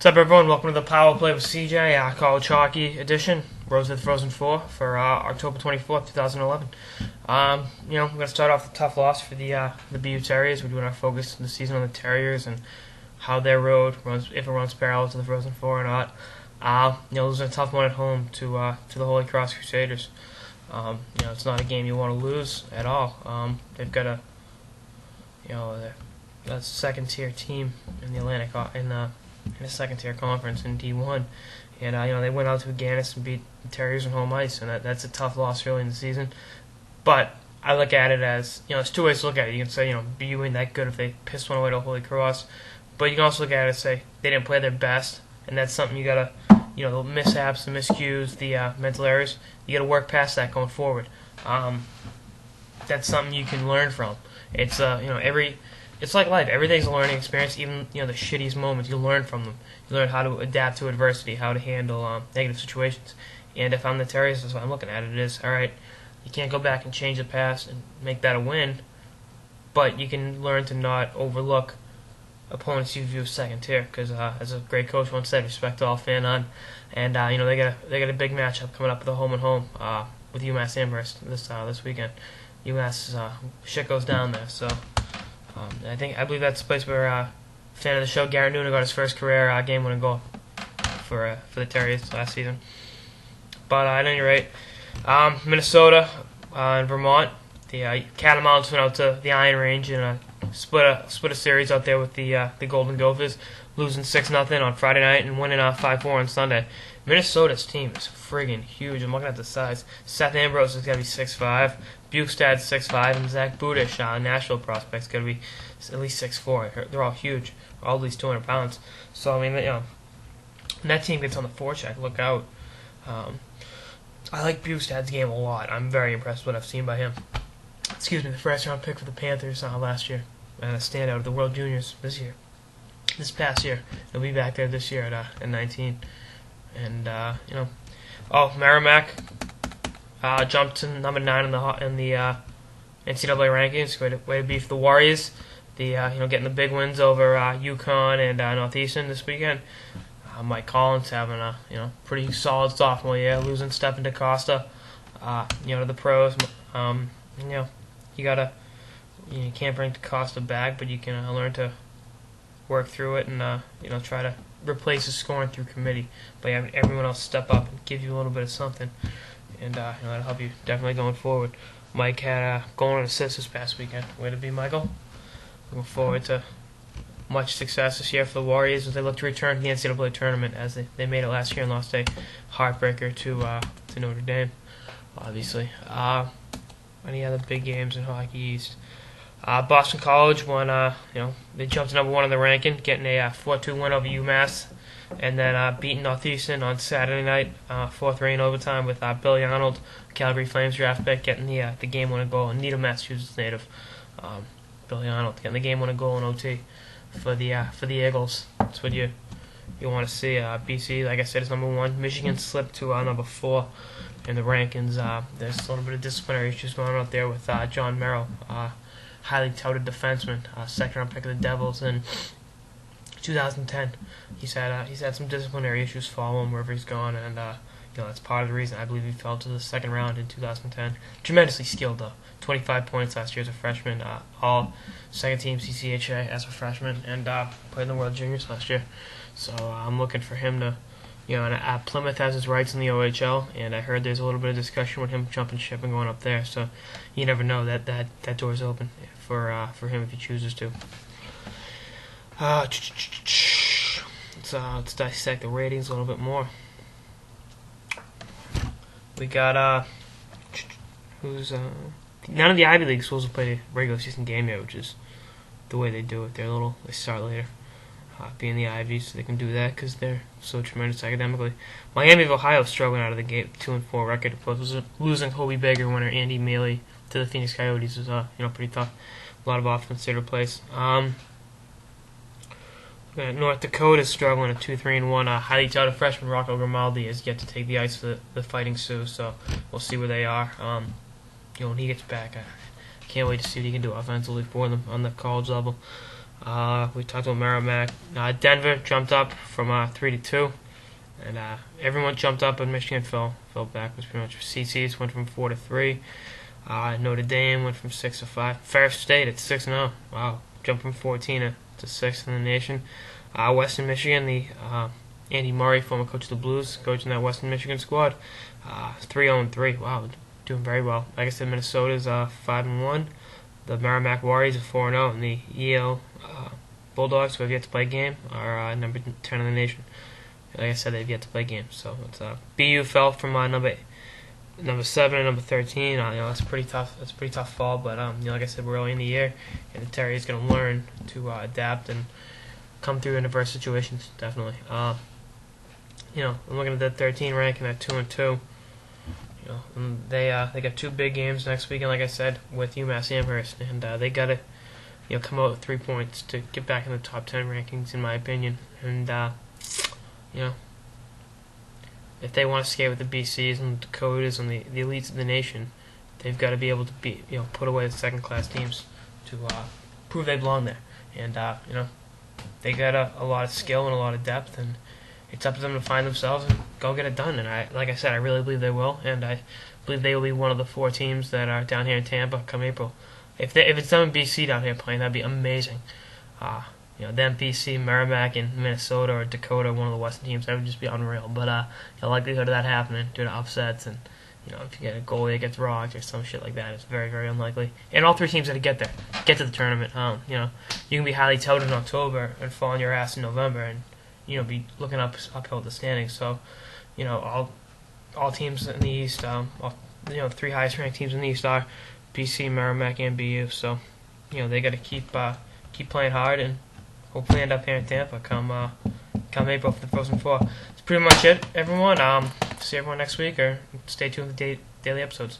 What's up, everyone? Welcome to the Power Play with CJ, College Hockey Edition, Rose with Frozen 4 for October 24th, 2011. We're going to start off with a tough loss for the BU Terriers. We're doing our focus this season on the Terriers and how their road runs, if it runs parallel to the Frozen 4 or not. Losing a tough one at home to the Holy Cross Crusaders. It's not a game you want to lose at all. They've got a second-tier team in the Atlantic, in a second-tier conference in D1, and they went out to Aganis and beat the Terriers on home ice, and that's a tough loss early in the season. But I look at it as, there's two ways to look at it. You can say, BU ain't that good if they pissed one away to Holy Cross, but you can also look at it and say they didn't play their best, and that's something you gotta, the mishaps, the miscues, the mental errors, you gotta work past that going forward. That's something you can learn from. It's It's like life. Everything's a learning experience. Even the shittiest moments, you learn from them. You learn how to adapt to adversity, how to handle negative situations. And if I'm the Terriers, that's what I'm looking at. It is, all right, you can't go back and change the past and make that a win, but you can learn to not overlook opponents you view as second tier. Because as a great coach once said, respect to all fan on. And they got a big matchup coming up with a home and home with UMass Amherst this weekend. UMass shit goes down there, so. I believe that's the place where fan of the show Garrett Noonan got his first career game-winning goal for the Terriers last season. But at any rate, Minnesota and Vermont, the Catamounts went out to the Iron Range and split a series out there with the Golden Gophers, losing 6-0 on Friday night and winning 5-4 on Sunday. Minnesota's team is friggin' huge. I'm looking at the size. Seth Ambrose is going to be 6'5", Bukestad's 6'5", and Zach Budish, Nashville prospect's going to be at least 6'4". They're all huge, all at least 200 pounds. So, when that team gets on the forecheck, look out. I like Bukestad's game a lot. I'm very impressed with what I've seen by him. The first-round pick for the Panthers last year, and a standout of the World Juniors this past year. He'll be back there this year at 19. And Merrimack jumped to number 9 in the NCAA rankings. Way to beat the Warriors. Getting the big wins over UConn and Northeastern this weekend. Mike Collins having a pretty solid sophomore year, losing Stephen DaCosta to the pros. You can't bring DaCosta back, but you can learn to work through it and try to replace his scoring through committee by having everyone else step up and give you a little bit of something, and that'll help you definitely going forward. Mike had a goal and assist this past weekend. Way to be, Michael. Looking forward to much success this year for the Warriors as they look to return to the NCAA tournament, as they made it last year and lost a heartbreaker to Notre Dame, obviously. Any other big games in Hockey East? Boston College won, they jumped to number 1 in the ranking, getting a 4-2 win over UMass, and then beating Northeastern on Saturday night, 4-3 in overtime with Billy Arnold, Calgary Flames draft pick, getting the game-winning goal. And Needham, Massachusetts native, Billy Arnold, getting the game-winning goal in OT for the Eagles. That's what you want to see. BC, like I said, is number 1. Michigan slipped to number 4 in the rankings. There's a little bit of disciplinary issues going on out there with John Merrill, highly touted defenseman, second-round pick of the Devils in 2010. He's had some disciplinary issues follow him wherever he's gone, and that's part of the reason I believe he fell to the second round in 2010. Tremendously skilled though, 25 points last year as a freshman, all second-team CCHA as a freshman, and played in the World Juniors last year. So I'm looking for him to. Plymouth has his rights in the OHL, and I heard there's a little bit of discussion with him jumping ship and going up there. So you never know, that door's open for him if he chooses to. Let's dissect the ratings a little bit more. We got none of the Ivy League schools have played a regular season game yet, which is the way they do it. They start later. Being the Ivy, so they can do that because they're so tremendous academically. Miami of Ohio struggling out of the gate, 2-4 record. Of course, losing Hobie Baker winner Andy Mealy to the Phoenix Coyotes is pretty tough. A lot of offense to replace. North Dakota is struggling at 2-3-1. Highly touted freshman Rocco Grimaldi has yet to take the ice for the Fighting Sioux, so we'll see where they are. When he gets back, I can't wait to see what he can do offensively for them on the college level. We talked about Merrimack. Denver jumped up from 3-2, and everyone jumped up, but Michigan fell back. Was pretty much CC's went from 4-3. Notre Dame went from 6-5. Ferris State at 6-0. Wow, jumped from 14 to 6th in the nation. Western Michigan, the Andy Murray, former coach of the Blues, coaching that Western Michigan squad, 3-0-3. Wow, doing very well. Like I said, Minnesota's 5-1. The Merrimack Warriors are 4-0, and the Yale Bulldogs, who have yet to play a game, are number 10 in the nation. Like I said, they've yet to play games. So it's BU fell from number 7 and number 13. That's pretty tough. That's a pretty tough fall. But like I said, we're early in the year, and the Terry is going to learn to adapt and come through in adverse situations. Definitely. I'm looking at that 13 ranking at 2-2. And they got 2 big games next weekend, like I said, with UMass Amherst, and they got to come out with 3 points to get back in the top 10 rankings, in my opinion. And if they want to skate with the BCs and the Dakotas and the elites of the nation, they've got to be able to put away the second-class teams to prove they belong there. And they got a lot of skill and a lot of depth, and it's up to them to find themselves and go get it done. And like I said, I really believe they will, and I believe they will be one of the 4 teams that are down here in Tampa come April. If it's them in BC down here playing, that'd be amazing. Them BC, Merrimack, and Minnesota or Dakota, one of the Western teams, that would just be unreal. But the likelihood of that happening due to upsets and if you get a goalie that gets rocked or some shit like that, it's very, very unlikely. And all 3 teams got to get to the tournament. You can be highly touted in October and fall on your ass in November and be looking uphill the standings. So, all teams in the East, 3 highest ranked teams in the East are BC, Merrimack, and BU. So, they got to keep playing hard and hopefully end up here in Tampa come April for the Frozen Four. That's pretty much it, everyone. See everyone next week, or stay tuned for the daily episodes.